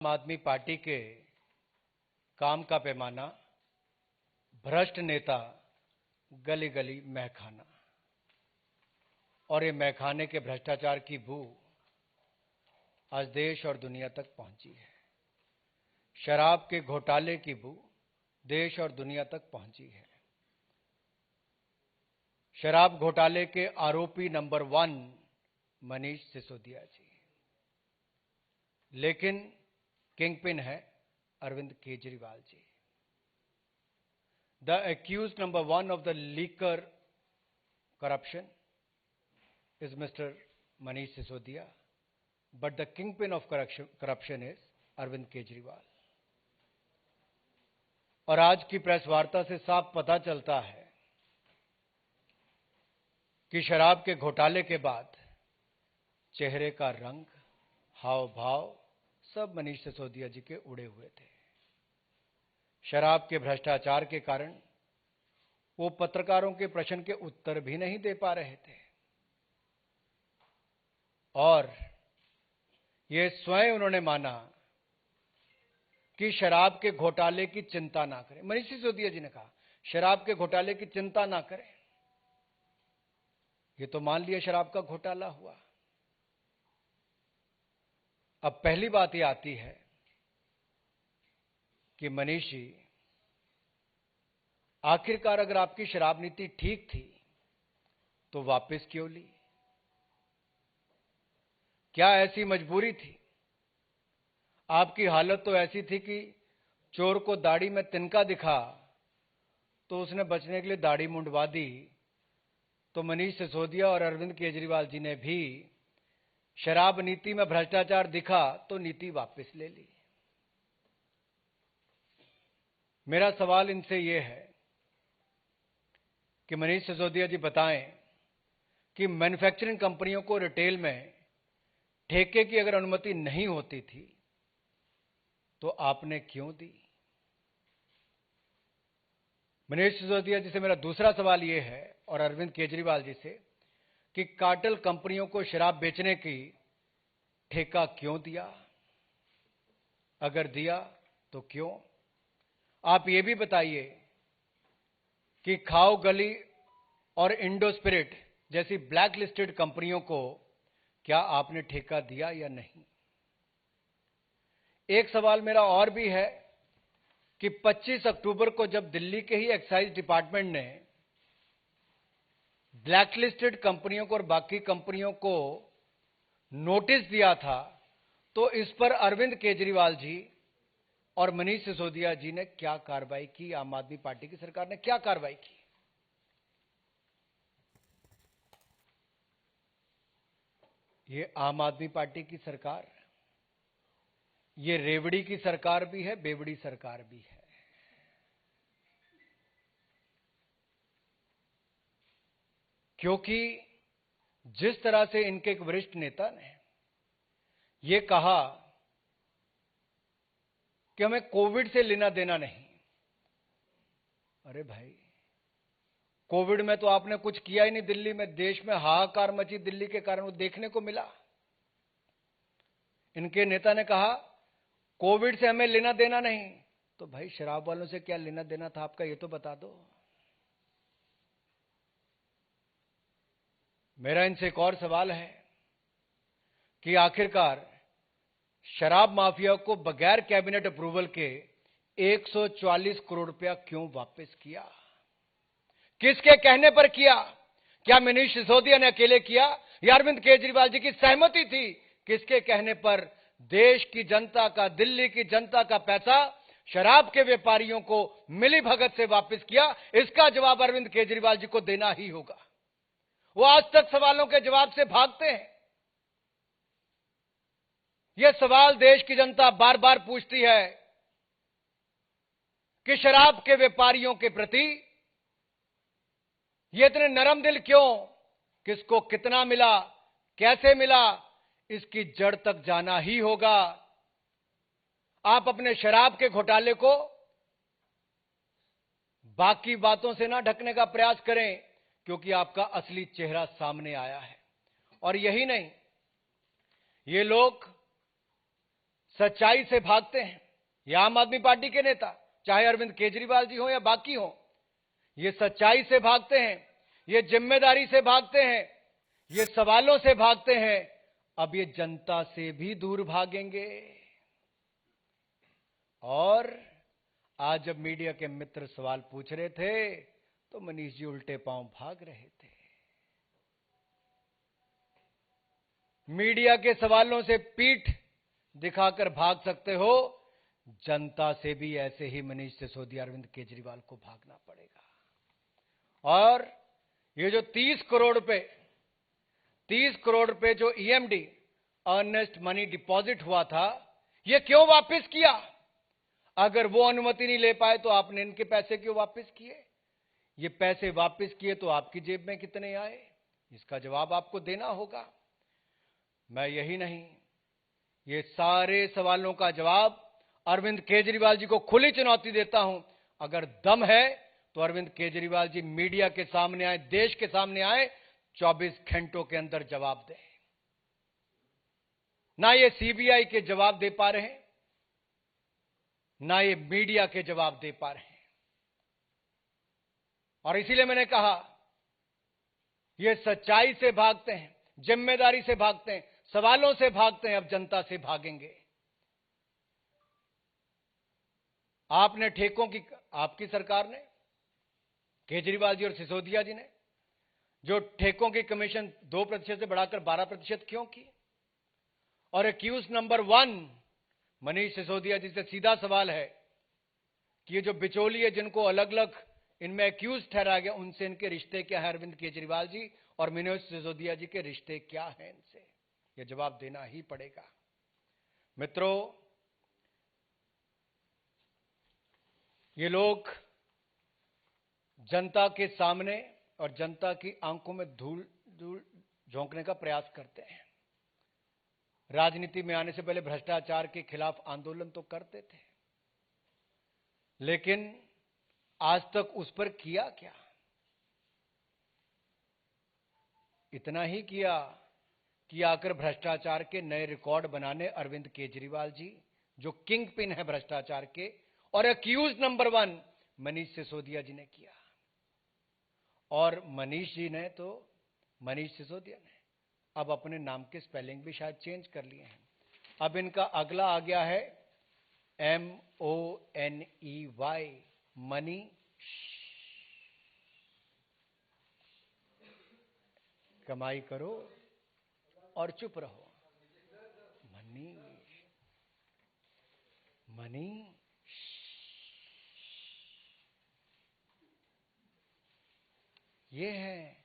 आम आदमी पार्टी के काम का पैमाना, भ्रष्ट नेता, गली गली महखाना, और ये महखाने के भ्रष्टाचार की बू आज देश और दुनिया तक पहुंची है। शराब के घोटाले की बू देश और दुनिया तक पहुंची है। शराब घोटाले के आरोपी नंबर 1 मनीष सिसोदिया जी, लेकिन किंगपिन है Arvind Kejriwal ji. The accused number 1 of the liquor corruption is Mr. Manish Sisodia, but the kingpin of corruption is Arvind Kejriwal. और आज की प्रेस वार्ता से साफ पता चलता है कि शराब के घोटाले के बाद चेहरे का रंग, हाव भाव सब मनीष सिसोदिया जी के उड़े हुए थे। शराब के भ्रष्टाचार के कारण वो पत्रकारों के प्रश्न के उत्तर भी नहीं दे पा रहे थे और ये स्वयं उन्होंने माना कि शराब के घोटाले की चिंता ना करें। मनीष सिसोदिया जी ने कहा शराब के घोटाले की चिंता ना करें। ये तो मान लिया शराब का घोटाला हुआ। अब पहली बात ये आती है कि मनीष जी, आखिरकार अगर आपकी शराब नीति ठीक थी तो वापस क्यों ली? क्या ऐसी मजबूरी थी? आपकी हालत तो ऐसी थी कि चोर को दाढ़ी में तिनका दिखा तो उसने बचने के लिए दाढ़ी मुंडवा दी। तो मनीष सिसोदिया और अरविंद केजरीवाल जी ने भी शराब नीति में भ्रष्टाचार दिखा तो नीति वापस ले ली। मेरा सवाल इनसे यह है कि मनीष सिसोदिया जी बताएं कि मैन्युफैक्चरिंग कंपनियों को रिटेल में ठेके की अगर अनुमति नहीं होती थी तो आपने क्यों दी? मनीष सिसोदिया जी से मेरा दूसरा सवाल यह है और अरविंद केजरीवाल जी से कि कार्टेल कंपनियों को शराब बेचने की ठेका क्यों दिया? अगर दिया तो क्यों? आप ये भी बताइए कि खाओ गली और इंडो स्पिरिट जैसी ब्लैक लिस्टेड कंपनियों को क्या आपने ठेका दिया या नहीं? एक सवाल मेरा और भी है कि 25 अक्टूबर को जब दिल्ली के ही एक्साइज डिपार्टमेंट ने ब्लैकलिस्टेड कंपनियों को और बाकी कंपनियों को नोटिस दिया था तो इस पर अरविंद केजरीवाल जी और मनीष सिसोदिया जी ने क्या कार्रवाई की? आम आदमी पार्टी की सरकार ने क्या कार्रवाई की? ये आम आदमी पार्टी की सरकार, ये रेवड़ी की सरकार भी है, बेवड़ी सरकार भी है। क्योंकि जिस तरह से इनके एक वरिष्ठ नेता ने यह कहा कि हमें कोविड से लेना देना नहीं। अरे भाई, कोविड में तो आपने कुछ किया ही नहीं। दिल्ली में, देश में हाहाकार मची दिल्ली के कारण, वो देखने को मिला। इनके नेता ने कहा कोविड से हमें लेना देना नहीं। तो भाई, शराब वालों से क्या लेना देना था आपका, ये तो बता दो। मेरा इनसे एक और सवाल है कि आखिरकार शराब माफिया को बगैर कैबिनेट अप्रूवल के 144 करोड़ रुपया क्यों वापस किया? किसके कहने पर किया? क्या मनीष सिसोदिया ने अकेले किया या अरविंद केजरीवाल जी की सहमति थी? किसके कहने पर देश की जनता का, दिल्ली की जनता का पैसा शराब के व्यापारियों को मिली भगत से वापस किया? इसका जवाब अरविंद केजरीवाल जी को देना ही होगा। वो आज तक सवालों के जवाब से भागते हैं। यह सवाल देश की जनता बार बार पूछती है कि शराब के व्यापारियों के प्रति ये इतने नरम दिल क्यों? किसको कितना मिला, कैसे मिला, इसकी जड़ तक जाना ही होगा। आप अपने शराब के घोटाले को बाकी बातों से ना ढकने का प्रयास करें, क्योंकि आपका असली चेहरा सामने आया है। और यही नहीं, ये लोग सच्चाई से भागते हैं। ये आम आदमी पार्टी के नेता, चाहे अरविंद केजरीवाल जी हो या बाकी हो, ये सच्चाई से भागते हैं, ये जिम्मेदारी से भागते हैं, ये सवालों से भागते हैं। अब ये जनता से भी दूर भागेंगे। और आज जब मीडिया के मित्र सवाल पूछ रहे थे तो मनीष जी उल्टे पांव भाग रहे थे। मीडिया के सवालों से पीठ दिखाकर भाग सकते हो, जनता से भी ऐसे ही मनीष सिसोदिया, अरविंद केजरीवाल को भागना पड़ेगा। और ये जो 30 करोड़ रुपए जो ईएमडी, अर्नेस्ट मनी डिपॉजिट हुआ था, ये क्यों वापस किया? अगर वो अनुमति नहीं ले पाए तो आपने इनके पैसे क्यों वापस किए? ये पैसे वापस किए तो आपकी जेब में कितने आए? इसका जवाब आपको देना होगा। मैं यही नहीं, ये सारे सवालों का जवाब अरविंद केजरीवाल जी को खुली चुनौती देता हूं। अगर दम है तो अरविंद केजरीवाल जी मीडिया के सामने आए, देश के सामने आए, 24 घंटों के अंदर जवाब दें। ना ये सीबीआई के जवाब दे पा रहे हैं, ना ये मीडिया के जवाब दे पा रहे हैं। और इसीलिए मैंने कहा, ये सच्चाई से भागते हैं, जिम्मेदारी से भागते हैं, सवालों से भागते हैं, अब जनता से भागेंगे। आपने ठेकों की, आपकी सरकार ने, केजरीवाल जी और सिसोदिया जी ने जो ठेकों की कमीशन 2% से बढ़ाकर 12% क्यों की? और एक्यूज नंबर 1 मनीष सिसोदिया जी से सीधा सवाल है कि ये जो बिचौलिए जिनको अलग अलग इनमें एक्यूज ठहराया गया, उनसे इनके रिश्ते क्या है? अरविंद केजरीवाल जी और मनीष सिसोदिया जी के रिश्ते क्या हैं इनसे? ये जवाब देना ही पड़ेगा। मित्रों, ये लोग जनता के सामने और जनता की आंखों में धूल झोंकने का प्रयास करते हैं। राजनीति में आने से पहले भ्रष्टाचार के खिलाफ आंदोलन तो करते थे, लेकिन आज तक उस पर किया क्या? इतना ही किया कि आकर भ्रष्टाचार के नए रिकॉर्ड बनाने अरविंद केजरीवाल जी, जो किंग पिन है भ्रष्टाचार के, और एक्यूज नंबर 1 मनीष सिसोदिया जी ने किया। और मनीष सिसोदिया ने अब अपने नाम के स्पेलिंग भी शायद चेंज कर लिए हैं। अब इनका अगला आ गया है MONEY, मनी। कमाई करो और चुप रहो। मनी। ये है,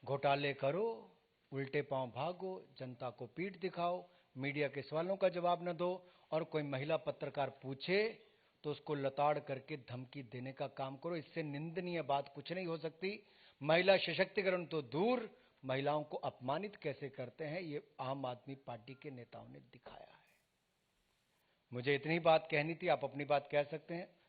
घोटाले करो, उल्टे पांव भागो, जनता को पीठ दिखाओ, मीडिया के सवालों का जवाब न दो, और कोई महिला पत्रकार पूछे तो उसको लताड़ करके धमकी देने का काम करो। इससे निंदनीय बात कुछ नहीं हो सकती। महिला सशक्तिकरण तो दूर, महिलाओं को अपमानित कैसे करते हैं, ये आम आदमी पार्टी के नेताओं ने दिखाया है। मुझे इतनी बात कहनी थी, आप अपनी बात कह सकते हैं।